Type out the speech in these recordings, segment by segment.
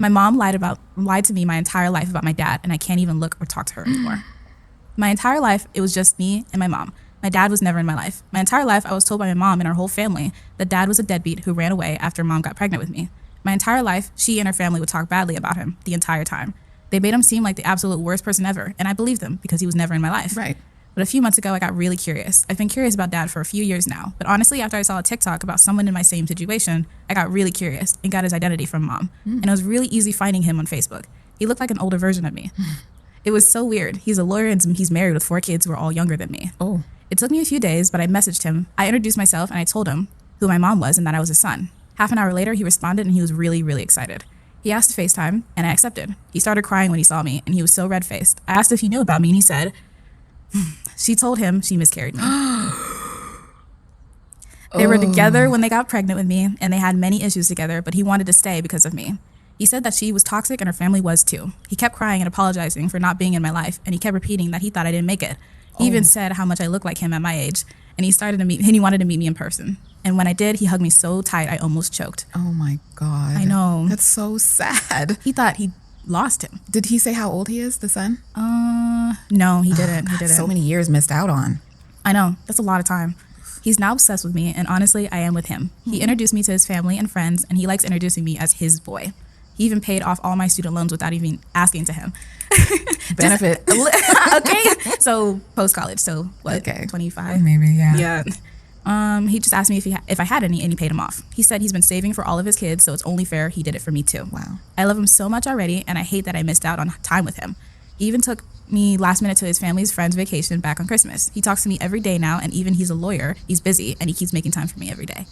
My mom lied to me my entire life about my dad, and I can't even look or talk to her anymore. My entire life, it was just me and my mom. My dad was never in my life. My entire life, I was told by my mom and our whole family that dad was a deadbeat who ran away after mom got pregnant with me. My entire life, she and her family would talk badly about him the entire time. They made him seem like the absolute worst person ever, and I believed them because he was never in my life. Right. But a few months ago, I got really curious. I've been curious about dad for a few years now, but honestly, after I saw a TikTok about someone in my same situation, I got really curious and got his identity from mom. And it was really easy finding him on Facebook. He looked like an older version of me. It was so weird. He's a lawyer and he's married with 4 kids who are all younger than me. Oh. It took me a few days, but I messaged him. I introduced myself and I told him who my mom was and that I was his son. Half an hour later, he responded and he was really, really excited. He asked to FaceTime and I accepted. He started crying when he saw me and he was so red-faced. I asked if he knew about me and he said, she told him she miscarried me. They were together when they got pregnant with me and they had many issues together, but he wanted to stay because of me. He said that she was toxic and her family was too. He kept crying and apologizing for not being in my life, and he kept repeating that he thought I didn't make it. He even said how much I look like him at my age, and he wanted to meet me in person. And when I did, he hugged me so tight I almost choked. Oh my God. I know. That's so sad. He thought he lost him. Did he say how old he is, the son? No, he didn't. He didn't. So many years missed out on. I know. That's a lot of time. He's now obsessed with me, and honestly, I am with him. He introduced me to his family and friends, and he likes introducing me as his boy. He even paid off all my student loans without even asking to him. Benefit. Okay. So post-college. So what? Okay. 25? Maybe, yeah. Yeah. He just asked me if I had any, and he paid him off. He said he's been saving for all of his kids, so it's only fair he did it for me too. Wow. I love him so much already, and I hate that I missed out on time with him. He even took me last minute to his family's friend's vacation back on Christmas. He talks to me every day now, and even he's a lawyer, he's busy, and he keeps making time for me every day.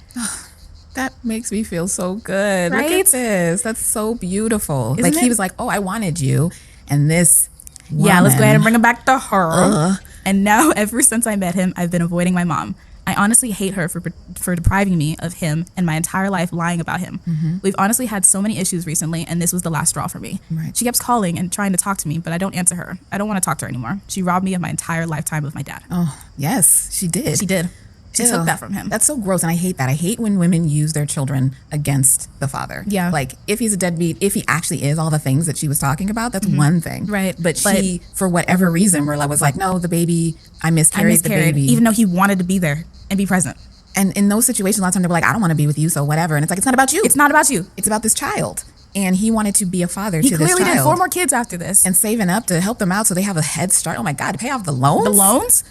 That makes me feel so good. Right? Look at this. That's so beautiful. Isn't like it? he was like, oh, I wanted you. And this Yeah, let's go ahead and woman- bring him back to her. And now, ever since I met him, I've been avoiding my mom. I honestly hate her for depriving me of him and my entire life lying about him. We've honestly had so many issues recently, and this was the last straw for me. Right. She keeps calling and trying to talk to me, but I don't answer her. I don't want to talk to her anymore. She robbed me of my entire lifetime with my dad. Oh, yes, she did. She did. She Ew. took that from him. That's so gross, and I hate that. I hate when women use their children against the father. Yeah. Like, if he's a deadbeat, if he actually is all the things that she was talking about, that's one thing. Right. But she, for whatever reason, was like, no, the baby, I miscarried the baby. even though he wanted to be there and be present. And in those situations, a lot of times they're like, I don't want to be with you, so whatever. And it's like, it's not about you. It's not about you. It's about this child. And he wanted to be a father He to this child. clearly did 4 more kids after this. And saving up to help them out so they have a head start. Oh my God, to pay off the loans? The loans?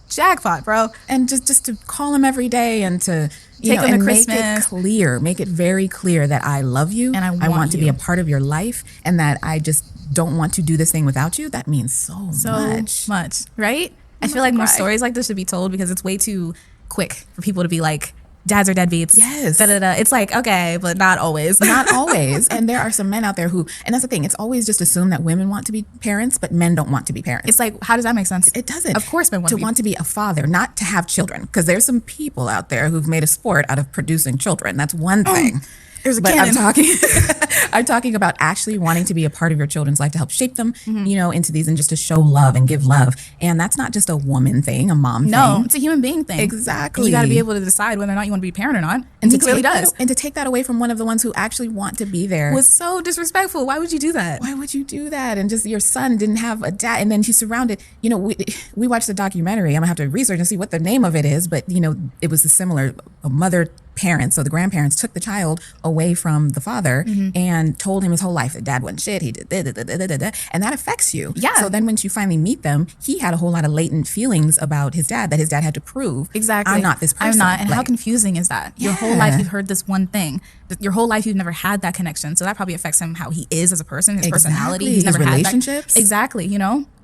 Jackpot, bro. And just to call him every day and to Take him to and Christmas. make it very clear that I love you And I want to you. be a part of your life and that I just don't want to do this thing without you. That means so much. Right? I feel like more stories like this should be told because it's way too quick for people to be like, dads are deadbeats. Yes. Da-da-da. It's like, okay, but not always. Not always. And there are some men out there who, and that's the thing, it's always just assumed that women want to be parents, but men don't want to be parents. It's like, how does that make sense? It doesn't. Of course men want to be a father, not to have children. Because there's some people out there who've made a sport out of producing children. That's one thing. There's a But cannon. I'm talking about actually wanting to be a part of your children's life to help shape them, into these and just to show love and give love. And that's not just a woman thing, a mom No, thing. it's a human being thing. Exactly. And you got to be able to decide whether or not you want to be a parent or not. And he clearly does. And to take that away from one of the ones who actually want to be there. Was so disrespectful. Why would you do that? Why would you do that? And just your son didn't have a dad, and then he's surrounded. We watched the documentary. I'm gonna have to research and see what the name of it is, but it was a mother parents, so the grandparents took the child away from the father and told him his whole life that dad wasn't shit. He did and that affects you. Yeah. So then when you finally meet them, he had a whole lot of latent feelings about his dad that his dad had to prove. Exactly. I'm not this person. I'm not. And how Like, confusing is that? Your whole Yeah. life you've heard this one thing. Your whole life you've never had that connection. So that probably affects him, how he is as a person, his personality. Exactly. He's His never had that- relationships. Exactly.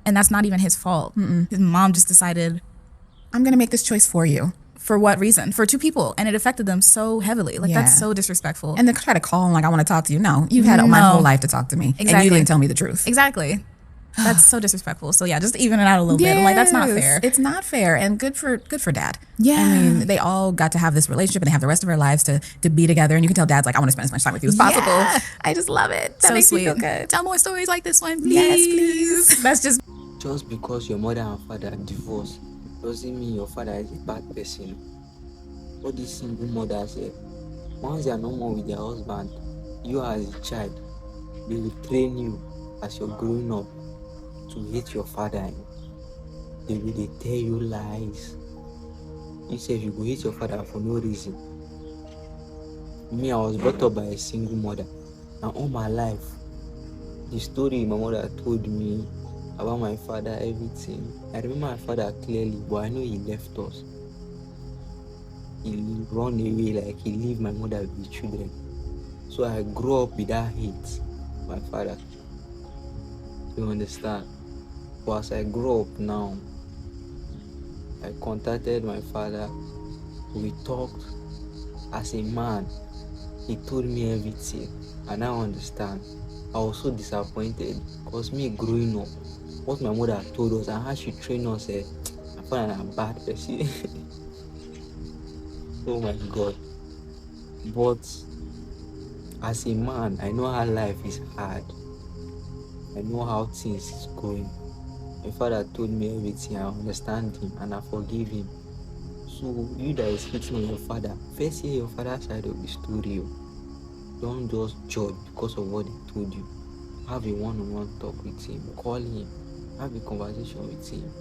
And that's not even his fault. His mom just decided, I'm gonna make this choice for you. for what reason? For 2 people. And it affected them so heavily. Like, that's Yeah. so disrespectful. And then try to call him like, I want to talk to you. No, you've had my No. whole life to talk to me, and Exactly. you didn't tell me the truth. Exactly. That's so disrespectful. So yeah, just even it out a little bit. I'm like, that's not Yes, fair. It's not fair, and good for dad. Yeah. I mean, they all got to have this relationship, and they have the rest of their lives to be together. And you can tell dad's like, I want to spend as much time with you as possible. Yeah. I just love it. That So makes sweet. me feel good. Tell more stories like this one, please. Yes, please. That's just Just because your mother and father divorced doesn't mean your father is a bad person. All these single mothers here, once they are no more with their husband, you as a child, They will train you as you're growing up to hate your father. They will tell you lies. You say you go hate your father for no reason. Me, I was brought up by a single mother, and all my life, the story my mother told me about my father, everything. I remember my father clearly, but I know he left us. He run away, like he leave my mother with the children. So I grew up with that hate, my father. You understand? But as I grow up now, I contacted my father. We talked as a man. He told me everything, and I understand. I was so disappointed because me growing up, what my mother told us and how she trained us, I found a bad person. Oh my God. But as a man, I know how life is hard. I know how things is going. My father told me everything. I understand him and I forgive him. So you that is hating on your father, first hear your father's side of the story. Don't just judge because of what he told you. Have a one-on-one talk with him. Call him. Have a conversation with him.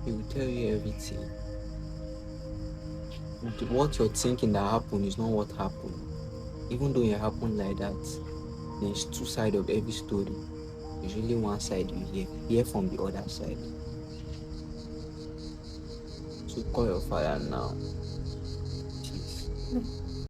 He will tell you everything. What you're thinking that happened is not what happened. Even though it happened like that, there's two sides of every story. There's only one side you hear from the other side. So call your father now. Jeez.